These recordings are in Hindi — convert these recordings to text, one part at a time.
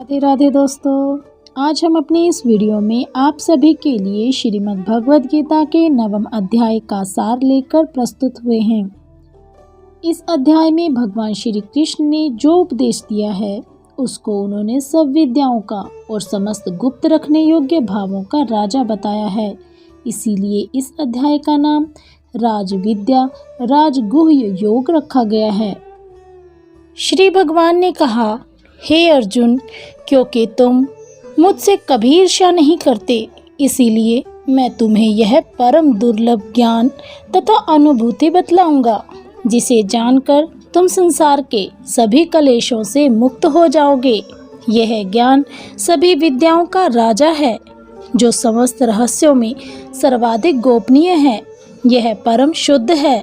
राधे राधे दोस्तों। आज हम अपनी इस वीडियो में आप सभी के लिए श्रीमद् भगवद गीता के 9वें अध्याय का सार लेकर प्रस्तुत हुए हैं। इस अध्याय में भगवान श्री कृष्ण ने जो उपदेश दिया है उसको उन्होंने सब विद्याओं का और समस्त गुप्त रखने योग्य भावों का राजा बताया है। इसीलिए इस अध्याय का नाम राजविद्या राजगुह्य योग रखा गया है। श्री भगवान ने कहा, हे अर्जुन, क्योंकि तुम मुझसे कभी ईर्ष्या नहीं करते, इसीलिए मैं तुम्हें यह परम दुर्लभ ज्ञान तथा अनुभूति बतलाऊंगा, जिसे जानकर तुम संसार के सभी कलेशों से मुक्त हो जाओगे। यह ज्ञान सभी विद्याओं का राजा है, जो समस्त रहस्यों में सर्वाधिक गोपनीय है। यह परम शुद्ध है,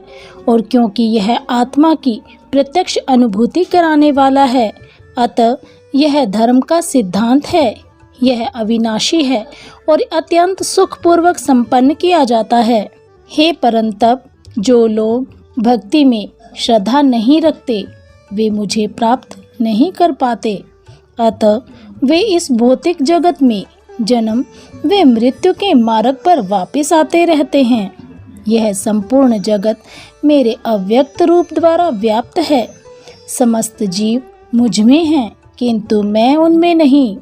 और क्योंकि यह आत्मा की प्रत्यक्ष अनुभूति कराने वाला है, अतः यह धर्म का सिद्धांत है। यह अविनाशी है और अत्यंत सुखपूर्वक संपन्न किया जाता है। हे परंतप, जो लोग भक्ति में श्रद्धा नहीं रखते, वे मुझे प्राप्त नहीं कर पाते। अतः वे इस भौतिक जगत में जन्म व मृत्यु के मार्ग पर वापस आते रहते हैं। यह संपूर्ण जगत मेरे अव्यक्त रूप द्वारा व्याप्त है। समस्त जीव मुझ में हैं, किंतु मैं उनमें नहीं।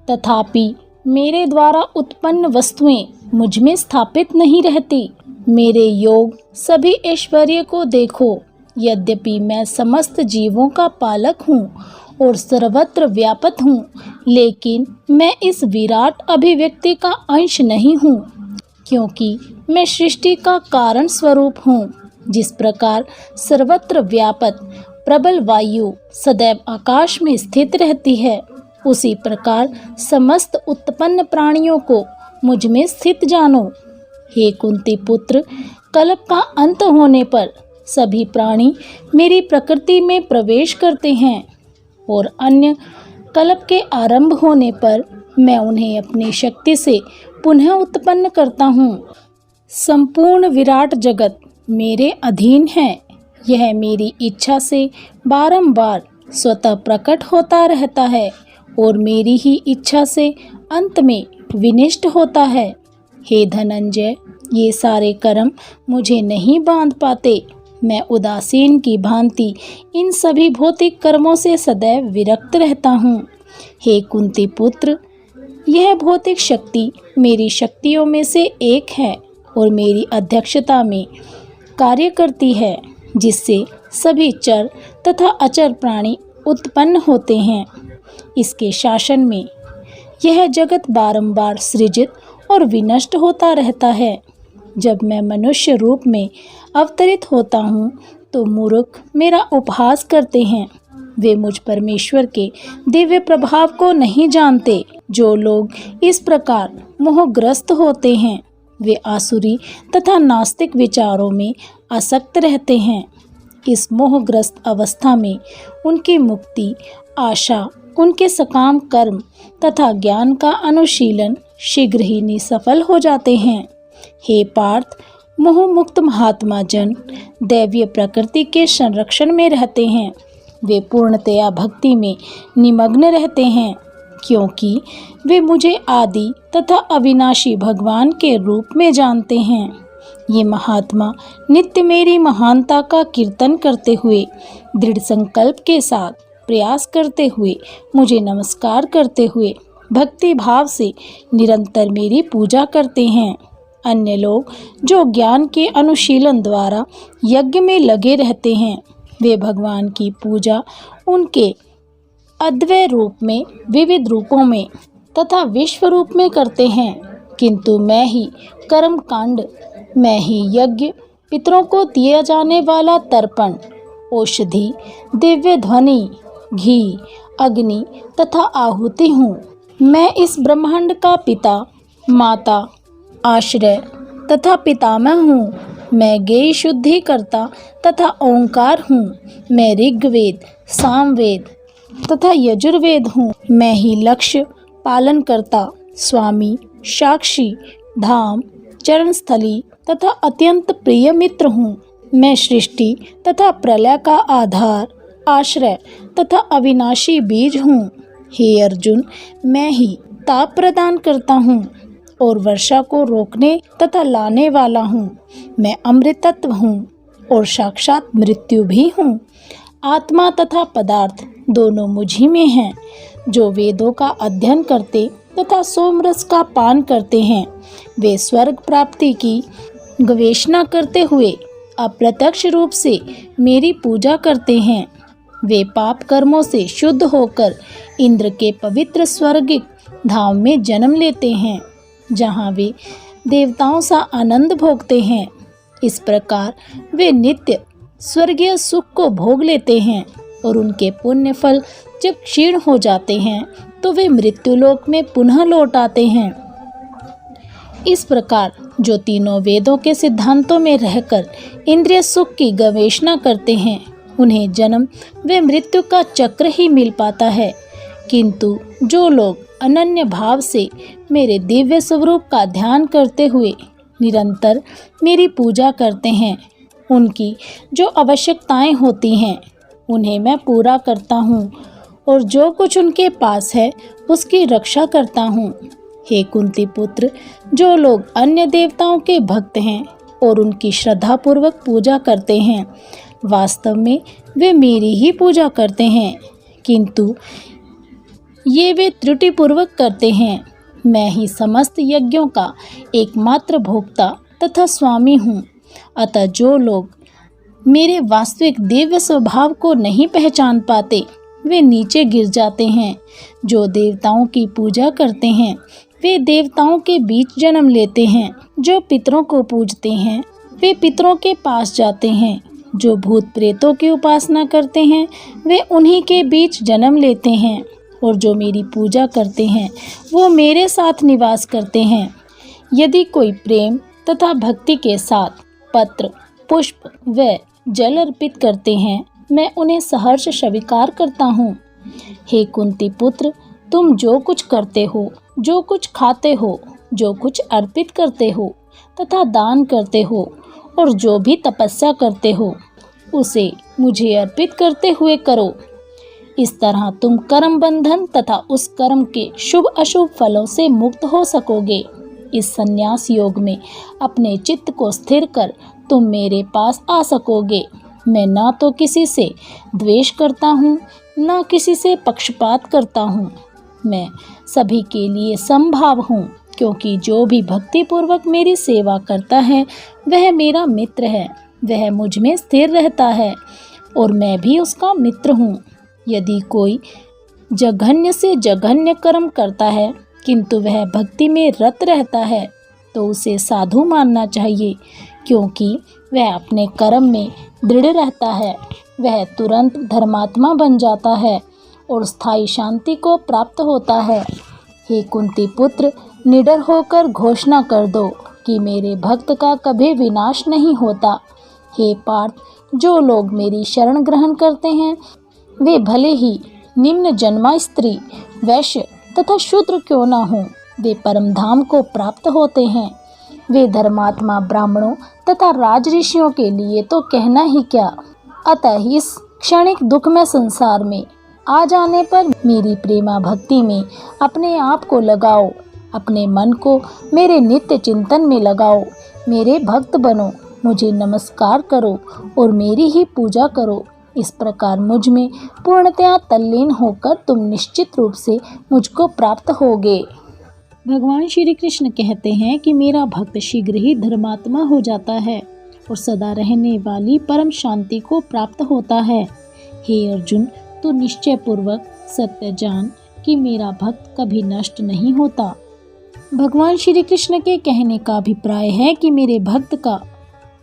तथापि मेरे द्वारा उत्पन्न वस्तुएं मुझ में स्थापित नहीं रहती। मेरे योग सभी ऐश्वर्य को देखो। यद्यपि मैं समस्त जीवों का पालक हूँ और सर्वत्र व्यापक हूँ, लेकिन मैं इस विराट अभिव्यक्ति का अंश नहीं हूँ, क्योंकि मैं सृष्टि का कारण स्वरूप हूँ। जिस प्रकार सर्वत्र व्यापक प्रबल वायु सदैव आकाश में स्थित रहती है, उसी प्रकार समस्त उत्पन्न प्राणियों को मुझ में स्थित जानो। हे कुंती पुत्र, कल्प का अंत होने पर सभी प्राणी मेरी प्रकृति में प्रवेश करते हैं, और अन्य कल्प के आरंभ होने पर मैं उन्हें अपनी शक्ति से पुनः उत्पन्न करता हूँ। संपूर्ण विराट जगत मेरे अधीन है। यह मेरी इच्छा से बारंबार स्वतः प्रकट होता रहता है और मेरी ही इच्छा से अंत में विनष्ट होता है। हे धनंजय, ये सारे कर्म मुझे नहीं बांध पाते। मैं उदासीन की भांति इन सभी भौतिक कर्मों से सदैव विरक्त रहता हूँ। हे कुंती पुत्र, यह भौतिक शक्ति मेरी शक्तियों में से एक है और मेरी अध्यक्षता में कार्य करती है, जिससे सभी चर तथा अचर प्राणी उत्पन्न होते हैं। इसके शासन में यह जगत बारंबार सृजित और विनष्ट होता रहता है। जब मैं मनुष्य रूप में अवतरित होता हूँ, तो मूर्ख मेरा उपहास करते हैं। वे मुझ परमेश्वर के दिव्य प्रभाव को नहीं जानते। जो लोग इस प्रकार मोहग्रस्त होते हैं, वे आसुरी तथा नास्तिक विचारों में आसक्त रहते हैं। इस मोहग्रस्त अवस्था में उनकी मुक्ति आशा, उनके सकाम कर्म तथा ज्ञान का अनुशीलन शीघ्र ही निसफल हो जाते हैं। हे पार्थ, मोह मुक्त महात्मा जन दैवीय प्रकृति के संरक्षण में रहते हैं। वे पूर्णतया भक्ति में निमग्न रहते हैं, क्योंकि वे मुझे आदि तथा अविनाशी भगवान के रूप में जानते हैं। ये महात्मा नित्य मेरी महानता का कीर्तन करते हुए, दृढ़ संकल्प के साथ प्रयास करते हुए, मुझे नमस्कार करते हुए भक्ति भाव से निरंतर मेरी पूजा करते हैं। अन्य लोग जो ज्ञान के अनुशीलन द्वारा यज्ञ में लगे रहते हैं, वे भगवान की पूजा उनके अद्वय रूप में, विविध रूपों में तथा विश्व रूप में करते हैं, किंतु मैं ही कर्म कांड, मैं ही यज्ञ, पितरों को दिया जाने वाला तर्पण, औषधि, दिव्य ध्वनि, घी, अग्नि तथा आहुति हूँ। मैं इस ब्रह्मांड का पिता, माता, आश्रय तथा पितामह हूँ। मैं गेय शुद्धि करता तथा ओंकार हूँ। मैं ऋग्वेद, सामवेद तथा यजुर्वेद हूँ। मैं ही लक्ष्य पालन करता, स्वामी, साक्षी, धाम, चरणस्थली तथा अत्यंत प्रिय मित्र हूँ। मैं सृष्टि तथा प्रलय का आधार, आश्रय तथा अविनाशी बीज हूँ। हे अर्जुन, मैं ही ताप प्रदान करता हूँ और वर्षा को रोकने तथा लाने वाला हूँ। मैं अमृत तत्व हूँ और साक्षात मृत्यु भी हूँ। आत्मा तथा पदार्थ दोनों मुझी में हैं। जो वेदों का अध्ययन करते तथा सोमरस का पान करते हैं, वे स्वर्ग प्राप्ति की गवेषणा करते हुए अप्रत्यक्ष रूप से मेरी पूजा करते हैं। वे पाप कर्मों से शुद्ध होकर इंद्र के पवित्र स्वर्गिक धाम में जन्म लेते हैं, जहाँ वे देवताओं सा आनंद भोगते हैं। इस प्रकार वे नित्य स्वर्गीय सुख को भोग लेते हैं और उनके पुण्य फल जब क्षीण हो जाते हैं तो वे मृत्युलोक में पुनः लौट आते हैं। इस प्रकार जो तीनों वेदों के सिद्धांतों में रहकर इंद्रिय सुख की गवेषणा करते हैं, उन्हें जन्म व मृत्यु का चक्र ही मिल पाता है। किंतु जो लोग अनन्य भाव से मेरे दिव्य स्वरूप का ध्यान करते हुए निरंतर मेरी पूजा करते हैं, उनकी जो आवश्यकताएं होती हैं उन्हें मैं पूरा करता हूँ और जो कुछ उनके पास है उसकी रक्षा करता हूँ। हे कुंती पुत्र, जो लोग अन्य देवताओं के भक्त हैं और उनकी श्रद्धापूर्वक पूजा करते हैं, वास्तव में वे मेरी ही पूजा करते हैं, किंतु ये वे त्रुटिपूर्वक करते हैं। मैं ही समस्त यज्ञों का एकमात्र भोक्ता तथा स्वामी हूँ। अतः जो लोग मेरे वास्तविक दिव्य स्वभाव को नहीं पहचान पाते, वे नीचे गिर जाते हैं। जो देवताओं की पूजा करते हैं, वे देवताओं के बीच जन्म लेते हैं। जो पितरों को पूजते हैं, वे पितरों के पास जाते हैं। जो भूत प्रेतों की उपासना करते हैं, वे उन्हीं के बीच जन्म लेते हैं। और जो मेरी पूजा करते हैं, वो मेरे साथ निवास करते हैं। यदि कोई प्रेम तथा भक्ति के साथ पत्र, पुष्प व जल अर्पित करते हैं, मैं उन्हें सहर्ष स्वीकार करता हूँ। हे कुंती पुत्र, तुम जो कुछ करते हो, जो कुछ खाते हो, जो कुछ अर्पित करते हो तथा दान करते हो और जो भी तपस्या करते हो, उसे मुझे अर्पित करते हुए करो। इस तरह तुम कर्म बंधन तथा उस कर्म के शुभ अशुभ फलों से मुक्त हो सकोगे। इस संन्यास योग में अपने चित्त को स्थिर कर तुम मेरे पास आ सकोगे। मैं ना तो किसी से द्वेष करता हूँ, ना किसी से पक्षपात करता हूँ। मैं सभी के लिए समभाव हूँ, क्योंकि जो भी भक्तिपूर्वक मेरी सेवा करता है वह मेरा मित्र है। वह मुझ में स्थिर रहता है और मैं भी उसका मित्र हूँ। यदि कोई जघन्य से जघन्य कर्म करता है किंतु वह भक्ति में रत रहता है, तो उसे साधु मानना चाहिए, क्योंकि वह अपने कर्म में दृढ़ रहता है। वह तुरंत धर्मात्मा बन जाता है और स्थायी शांति को प्राप्त होता है। हे कुंती पुत्र, निडर होकर घोषणा कर दो कि मेरे भक्त का कभी विनाश नहीं होता। हे पार्थ, जो लोग मेरी शरण ग्रहण करते हैं, वे भले ही निम्न जन्मा स्त्री, वैश्य तथा शूद्र क्यों न हों, वे परमधाम को प्राप्त होते हैं। वे धर्मात्मा ब्राह्मणों तथा राज ऋषियों के लिए तो कहना ही क्या। अतः इस क्षणिक दुखमय संसार में आ जाने पर मेरी प्रेमा भक्ति में अपने आप को लगाओ। अपने मन को मेरे नित्य चिंतन में लगाओ। मेरे भक्त बनो, मुझे नमस्कार करो और मेरी ही पूजा करो। इस प्रकार मुझ में पूर्णतया तल्लीन होकर तुम निश्चित रूप से मुझको प्राप्त होगे। भगवान श्री कृष्ण कहते हैं कि मेरा भक्त शीघ्र ही धर्मात्मा हो जाता है और सदा रहने वाली परम शांति को प्राप्त होता है। हे अर्जुन, तू निश्चय पूर्वक सत्य जान कि मेरा भक्त कभी नष्ट नहीं होता। भगवान श्री कृष्ण के कहने का अभिप्राय है कि मेरे भक्त का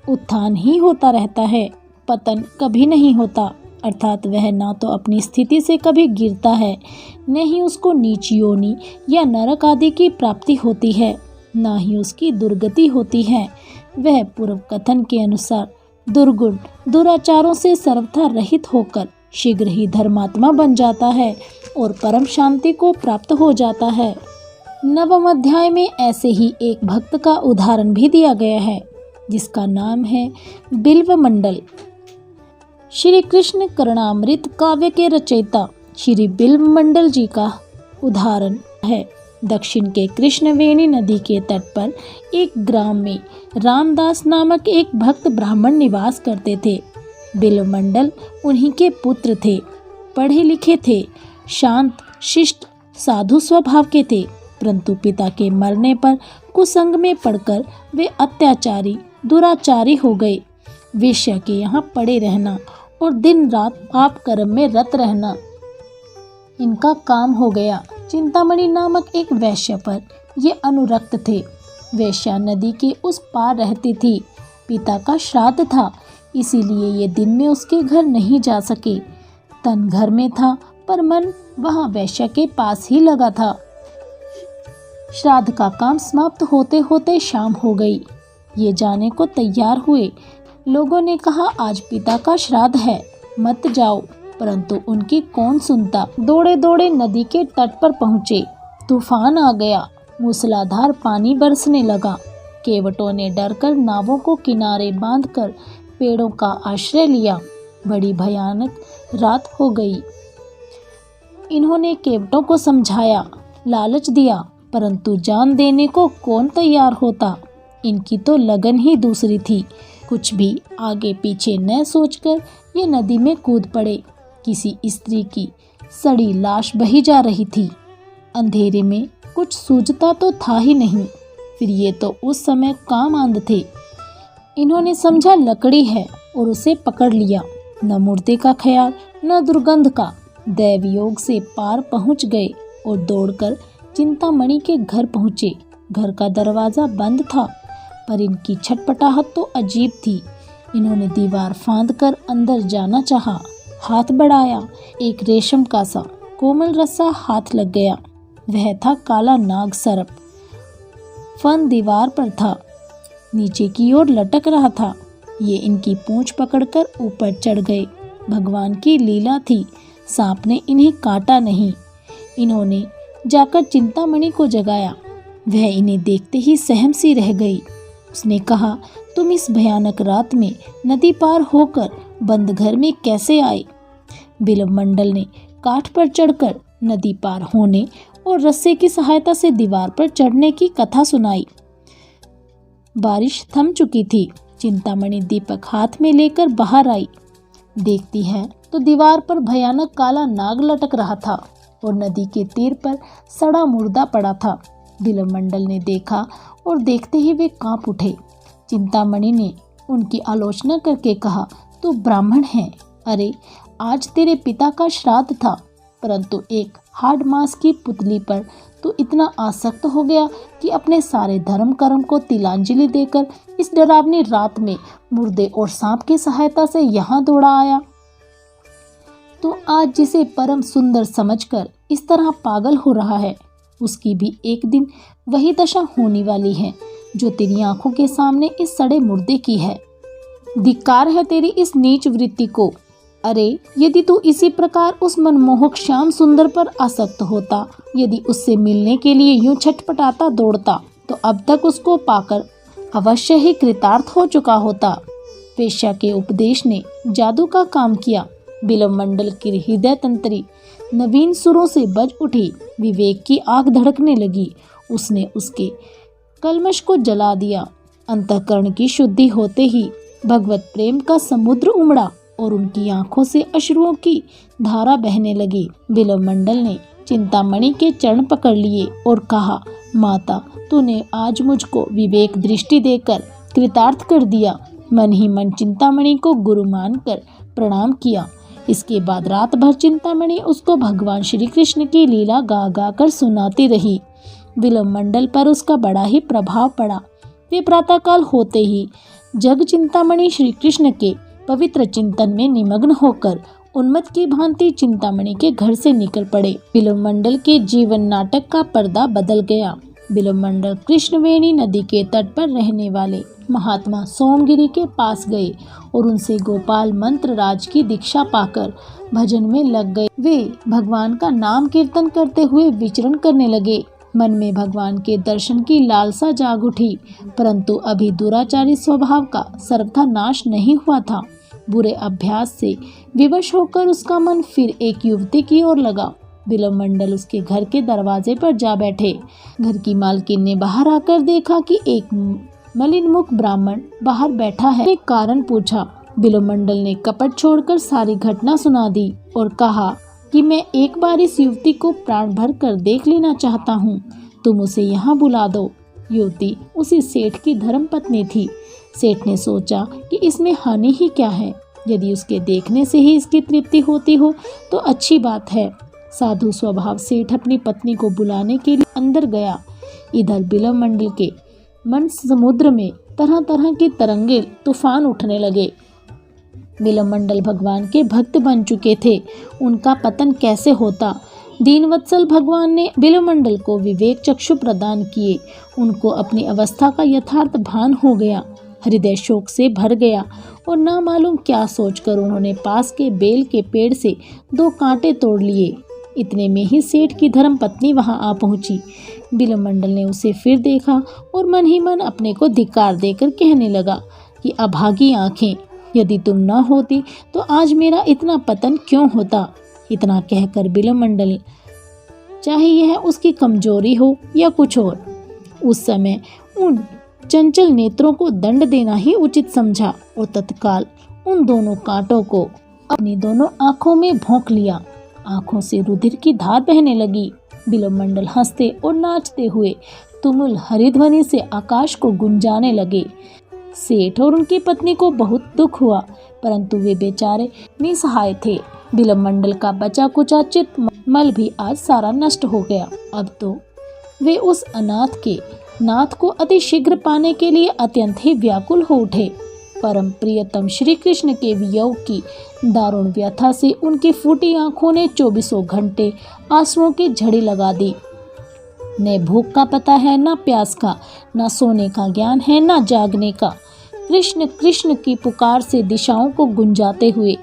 उत्थान ही होता रहता है, पतन कभी नहीं होता। अर्थात वह ना तो अपनी स्थिति से कभी गिरता है, न ही उसको नीच योनि या नरक आदि की प्राप्ति होती है, ना ही उसकी दुर्गति होती है। वह पूर्व कथन के अनुसार दुर्गुण दुराचारों से सर्वथा रहित होकर शीघ्र ही धर्मात्मा बन जाता है और परम शांति को प्राप्त हो जाता है। नवम अध्याय में ऐसे ही एक भक्त का उदाहरण भी दिया गया है, जिसका नाम है बिल्व मंडल। श्री कृष्ण करुणामृत काव्य के रचयिता श्री बिल्वमंडल जी का उदाहरण है। दक्षिण के कृष्णवेणी नदी के तट पर एक ग्राम में रामदास नामक एक भक्त ब्राह्मण निवास करते थे। बिल्वमंडल उन्हीं के पुत्र थे। पढ़े लिखे थे, शांत शिष्ट साधु स्वभाव के थे, परंतु पिता के मरने पर कुसंग में पड़कर वे अत्याचारी दुराचारी हो गए। वेश्या के यहाँ पड़े रहना और दिन रात पाप कर्म में रत रहना इनका काम हो गया। चिंतामणि नामक एक वेश्या पर ये अनुरक्त थे। वेश्या नदी के उस पार रहती थी। पिता का श्राद्ध था, इसीलिए ये दिन में उसके घर नहीं जा सके। तन घर में था पर मन वहाँ वेश्या के पास ही लगा था। श्राद्ध का काम समाप्त होते होते शाम हो गई। ये जाने को तैयार हुए। लोगों ने कहा, आज पिता का श्राद्ध है, मत जाओ, परंतु उनकी कौन सुनता। दौड़े दौड़े नदी के तट पर पहुँचे। तूफान आ गया, मूसलाधार पानी बरसने लगा। केवटों ने डरकर नावों को किनारे बांधकर पेड़ों का आश्रय लिया। बड़ी भयानक रात हो गई। इन्होंने केवटों को समझाया, लालच दिया, परंतु जान देने को कौन तैयार होता। इनकी तो लगन ही दूसरी थी। कुछ भी आगे पीछे न सोचकर ये नदी में कूद पड़े। किसी स्त्री की सड़ी लाश बही जा रही थी। अंधेरे में कुछ सूझता तो था ही नहीं। फिर ये तो उस समय काम आंध थे। इन्होंने समझा लकड़ी है और उसे पकड़ लिया। न मुर्दे का ख्याल न दुर्गंध का। दैव योग से पार पहुंच गए और दौड़कर चिंतामणि के घर पहुंचे। घर का दरवाजा बंद था, पर इनकी छटपटाहट तो अजीब थी। इन्होंने दीवार फांदकर अंदर जाना चाहा। हाथ बढ़ाया, एक रेशम का सा कोमल रस्सा हाथ लग गया। वह था काला नाग सर्प। फन दीवार पर था, नीचे की ओर लटक रहा था। ये इनकी पूंछ पकड़कर ऊपर चढ़ गए। भगवान की लीला थी, सांप ने इन्हें काटा नहीं। इन्होंने जाकर चिंतामणि को जगाया। वह इन्हें देखते ही सहम सी रह गई। उसने कहा, तुम इस भयानक रात में नदी पार होकर बंद घर में कैसे आए? बिल्वमंडल ने काठ पर चढ़कर नदी पार होने और रस्से की सहायता से दीवार पर चढ़ने की कथा सुनाई। बारिश थम चुकी थी। चिंतामणि दीपक हाथ में लेकर बाहर आई। देखती है तो दीवार पर भयानक काला नाग लटक रहा था और नदी के तीर पर सड़ा मुर्दा पड़ा था। बिल्वमंडल ने देखा और देखते ही वे कांप उठे। चिंतामणि ने उनकी आलोचना करके कहा, तू ब्राह्मण है। अरे, आज तेरे पिता का श्राद्ध था, परंतु एक हाड़ मांस की पुतली पर तू इतना आसक्त हो गया कि अपने सारे धर्म कर्म को तिलांजलि देकर इस डरावनी रात में मुर्दे और सांप की सहायता से यहाँ दौड़ा आया। तो आज जिसे परम सुंदर समझकर इस तरह पागल हो रहा है, उसकी भी एक दिन वही दशा होने वाली है जो तेरी आंखों के सामने इस सड़े मुर्दे की है। धिक्कार है तेरी इस नीच वृत्ति को। अरे, यदि तू इसी प्रकार उस मनमोहक श्याम सुंदर पर आसक्त होता, यदि उससे मिलने के लिए यूं छटपटाता दौड़ता, तो अब तक उसको पाकर अवश्य ही कृतार्थ हो चुका होता। वेश्या के उपदेश ने जादू का काम किया। बिल्वमंडल की हृदय तंत्री नवीन सुरों से बज उठी। विवेक की आग धड़कने लगी। उसने उसके कल्मश को जला दिया। अंतःकरण की शुद्धि होते ही भगवत प्रेम का समुद्र उमड़ा और उनकी आंखों से अश्रुओं की धारा बहने लगी। बिल्वमंडल ने चिंतामणि के चरण पकड़ लिए और कहा, माता, तूने आज मुझको विवेक दृष्टि देकर कृतार्थ कर दिया। मन ही मन चिंतामणि को गुरु मानकर प्रणाम किया। इसके बाद रात भर चिंतामणि उसको भगवान श्री कृष्ण की लीला गा गा कर सुनाती रही। बिल्वमंडल पर उसका बड़ा ही प्रभाव पड़ा। वे प्रातःकाल होते ही जग चिंतामणि श्री कृष्ण के पवित्र चिंतन में निमग्न होकर उन्मत्त की भांति चिंतामणि के घर से निकल पड़े। बिल्वमंडल के जीवन नाटक का पर्दा बदल गया। बिल्वमंडल कृष्णवेणी नदी के तट पर रहने वाले महात्मा सोमगिरी के पास गए और उनसे गोपाल मंत्र राज की दीक्षा पाकर भजन में लग गए। वे भगवान का नाम कीर्तन करते हुए विचरण करने लगे। मन में भगवान के दर्शन की लालसा जाग उठी, परंतु अभी दुराचारी स्वभाव का सर्वथा नाश नहीं हुआ था। बुरे अभ्यास से विवश होकर उसका मन फिर एक युवती की ओर लगा। बिल्वमंडल उसके घर के दरवाजे पर जा बैठे। घर की मालकिन ने बाहर आकर देखा कि एक मलिन मुख ब्राह्मण बाहर बैठा है। एक कारण पूछा। बिल्वमंडल ने कपट छोड़कर सारी घटना सुना दी और कहा कि मैं एक बार इस युवती को प्राण भर कर देख लेना चाहता हूँ, तुम उसे यहाँ बुला दो। युवती उसी सेठ की धर्मपत्नी थी। सेठ ने सोचा कि इसमें हानि ही क्या है, यदि उसके देखने से ही इसकी तृप्ति होती हो तो अच्छी बात है। साधु स्वभाव सेठ अपनी पत्नी को बुलाने के लिए अंदर गया। इधर बिल्वमंडल के मन समुद्र में तरह तरह की तरंगे तूफान उठने लगे। बिल्वमंडल भगवान के भक्त बन चुके थे, उनका पतन कैसे होता। दीनवत्सल भगवान ने बिल्वमंडल को विवेक चक्षु प्रदान किए। उनको अपनी अवस्था का यथार्थ भान हो गया। हृदय शोक से भर गया और ना मालूम क्या सोचकर उन्होंने पास के बेल के पेड़ से 2 कांटे तोड़ लिए। इतने में ही सेठ की धर्मपत्नी वहां आ पहुंची। बिल्वमंडल ने उसे फिर देखा और मन ही मन अपने को धिक्कार देकर कहने लगा कि अभागी आंखें, यदि तुम न होती तो आज मेरा इतना पतन क्यों होता। इतना कहकर बिल्वमंडल, चाहे यह उसकी कमजोरी हो या कुछ और, उस समय उन चंचल नेत्रों को दंड देना ही उचित समझा और तत्काल उन दोनों कांटों को अपनी दोनों आंखों में भोंक लिया। आंखों से रुधिर की धार बहने लगी। बिल्वमंडल हंसते और नाचते हुए तुमुल हरिध्वनि से आकाश को गुंजाने लगे। सेठ और उनकी पत्नी को बहुत दुख हुआ, परंतु वे बेचारे निसहाय थे। बिल्वमंडल का बचा कुचा चित मल भी आज सारा नष्ट हो गया। अब तो वे उस अनाथ के नाथ को अति शीघ्र पाने के लिए अत्यंत ही व्याकुल हो उठे। परम प्रियतम श्री कृष्ण के वियोग की दारुण व्यथा से उनकी फूटी आंखों ने 24 घंटे आंसुओं की झड़ी लगा दी। न भूख का पता है, न प्यास का, न सोने का ज्ञान है, न जागने का। कृष्ण कृष्ण की पुकार से दिशाओं को गुंजाते हुए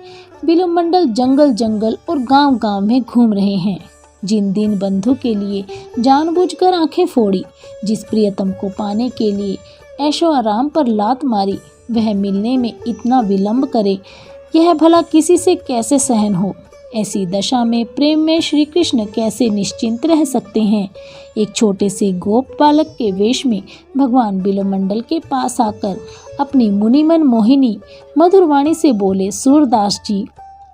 बिल्वमंडल जंगल जंगल और गांव गांव में घूम रहे हैं। जिन दीन बंधु के लिए जानबूझकर आंखें फोड़ी, जिस प्रियतम को पाने के लिए ऐशो आराम पर लात मारी, वह मिलने में इतना विलंब करे, यह भला किसी से कैसे सहन हो। ऐसी दशा में प्रेम में श्री कृष्ण कैसे निश्चिंत रह सकते हैं। एक छोटे से गोप बालक के वेश में भगवान बिल्वमंडल के पास आकर अपनी मुनिमन मोहिनी मधुर वाणी से बोले, सूरदास जी,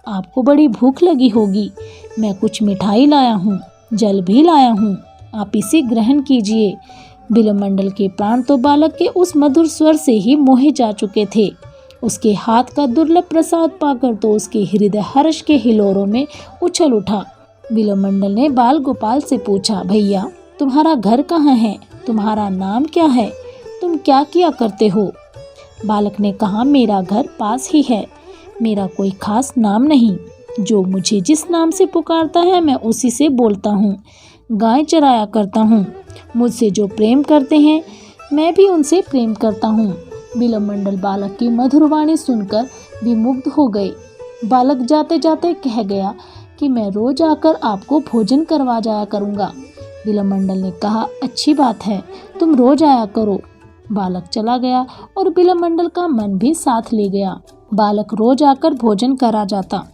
आपको बड़ी भूख लगी होगी, मैं कुछ मिठाई लाया हूँ, जल भी लाया हूँ, आप इसे ग्रहण कीजिए। बिल्वमंडल के प्राण तो बालक के उस मधुर स्वर से ही मोहे जा चुके थे। उसके हाथ का दुर्लभ प्रसाद पाकर तो उसके हृदय हर्ष के हिलोरों में उछल उठा। बिल्वमंडल ने बाल गोपाल से पूछा, भैया तुम्हारा घर कहाँ है, तुम्हारा नाम क्या है, तुम क्या किया करते हो। बालक ने कहा, मेरा घर पास ही है, मेरा कोई खास नाम नहीं, जो मुझे जिस नाम से पुकारता है मैं उसी से बोलता हूँ। गाय चराया करता हूँ, मुझसे जो प्रेम करते हैं मैं भी उनसे प्रेम करता हूँ। बिल्वमंडल बालक की मधुर वाणी सुनकर विमुग्ध हो गए। बालक जाते जाते कह गया कि मैं रोज आकर आपको भोजन करवा जाया करूँगा। बिल्वमंडल ने कहा, अच्छी बात है, तुम रोज आया करो। बालक चला गया और बिल्वमंडल का मन भी साथ ले गया। बालक रोज आकर भोजन करा जाता।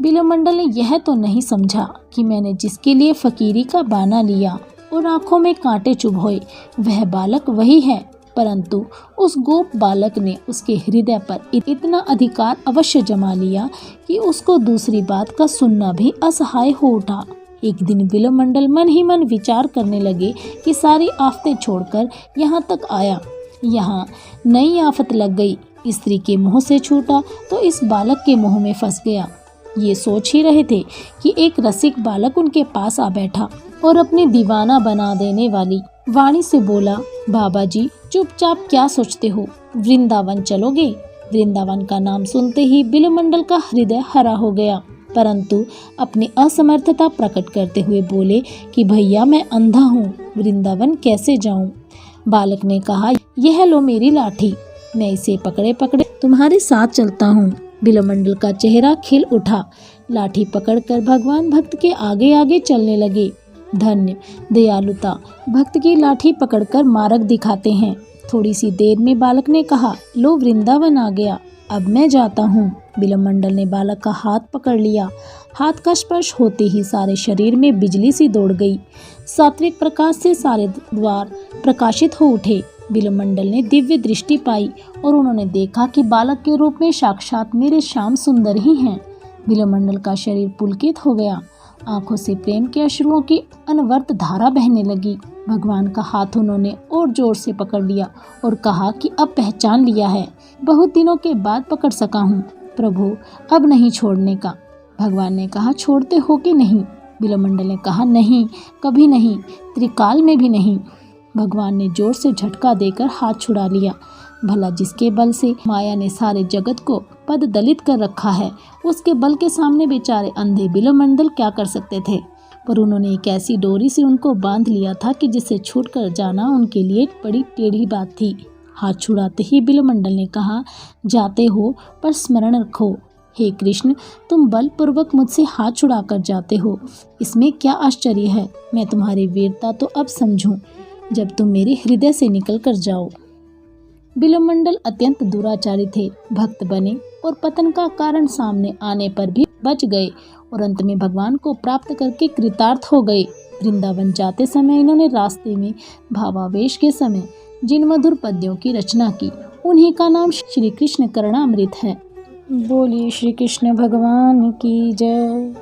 बिल्वमंडल ने यह तो नहीं समझा कि मैंने जिसके लिए फकीरी का बाना लिया और आंखों में कांटे चुभोए वह बालक वही है, परंतु उस गोप बालक ने उसके हृदय पर इतना अधिकार अवश्य जमा लिया कि उसको दूसरी बात का सुनना भी असहाय हो उठा। एक दिन बिल्वमंडल मन ही मन विचार करने लगे कि सारी आफतें छोड़कर यहाँ तक आया, यहाँ नई आफत लग गई, स्त्री के मुंह से छूटा तो इस बालक के मुंह में फंस गया। ये सोच ही रहे थे कि एक रसिक बालक उनके पास आ बैठा और अपनी दीवाना बना देने वाली वाणी से बोला, बाबा जी चुपचाप क्या सोचते हो, वृंदावन चलोगे। वृंदावन का नाम सुनते ही बिल्वमंडल का हृदय हरा हो गया, परंतु अपनी असमर्थता प्रकट करते हुए बोले कि भैया मैं अंधा हूँ, वृंदावन कैसे जाऊँ। बालक ने कहा, यह लो मेरी लाठी, मैं इसे पकड़े पकड़े तुम्हारे साथ चलता हूँ। बिल्वमंडल का चेहरा खिल उठा। लाठी पकड़कर भगवान भक्त के आगे आगे चलने लगे। धन्य दयालुता, भक्त की लाठी पकड़कर मार्ग दिखाते हैं। थोड़ी सी देर में बालक ने कहा, लो वृंदावन आ गया, अब मैं जाता हूँ। बिलमंडल ने बालक का हाथ पकड़ लिया। हाथ का स्पर्श होते ही सारे शरीर में बिजली सी दौड़ गई। सात्विक प्रकाश से सारे द्वार प्रकाशित हो उठे। बिलमंडल ने दिव्य दृष्टि पाई और उन्होंने देखा कि बालक के रूप में साक्षात मेरे श्याम सुंदर ही हैं। बिलमंडल का शरीर पुलकित हो गया। आंखों से प्रेम के अश्रुओं की अनवरत धारा बहने लगी। भगवान का हाथ उन्होंने और जोर से पकड़ लिया और कहा कि अब पहचान लिया है, बहुत दिनों के बाद पकड़ सका हूँ प्रभु, अब नहीं छोड़ने का। भगवान ने कहा, छोड़ते हो कि नहीं? बिलमंडल ने कहा, नहीं, कभी नहीं, त्रिकाल में भी नहीं। भगवान ने जोर से झटका देकर हाथ छुड़ा लिया। भला जिसके बल से माया ने सारे जगत को पद दलित कर रखा है, उसके बल के सामने बेचारे अंधे बिलमंडल क्या कर सकते थे? पर उन्होंने एक ऐसी डोरी से उनको बांध लिया था कि जिससे छूटकर जाना उनके लिए एक बड़ी टेढ़ी बात थी। हाथ छुड़ाते ही बिलमंडल ने कहा, जाते हो पर स्मरण रखो, हे कृष्ण, तुम बलपूर्वक मुझसे हाथ छुड़ाकर जाते हो, इसमें क्या आश्चर्य है? मैं तुम्हारी वीरता तो अब समझूं, जब तुम मेरे हृदय से निकल कर जाओ। बिलमंडल अत्यंत दुराचारी थे, भक्त बने और पतन का कारण सामने आने पर भी बच गए और अंत में भगवान को प्राप्त करके कृतार्थ हो गए। वृंदावन जाते समय इन्होंने रास्ते में भावावेश के समय जिन मधुर पद्यों की रचना की, उन्हीं का नाम श्री कृष्ण करणामृत है। बोलिए श्री कृष्ण भगवान की जय।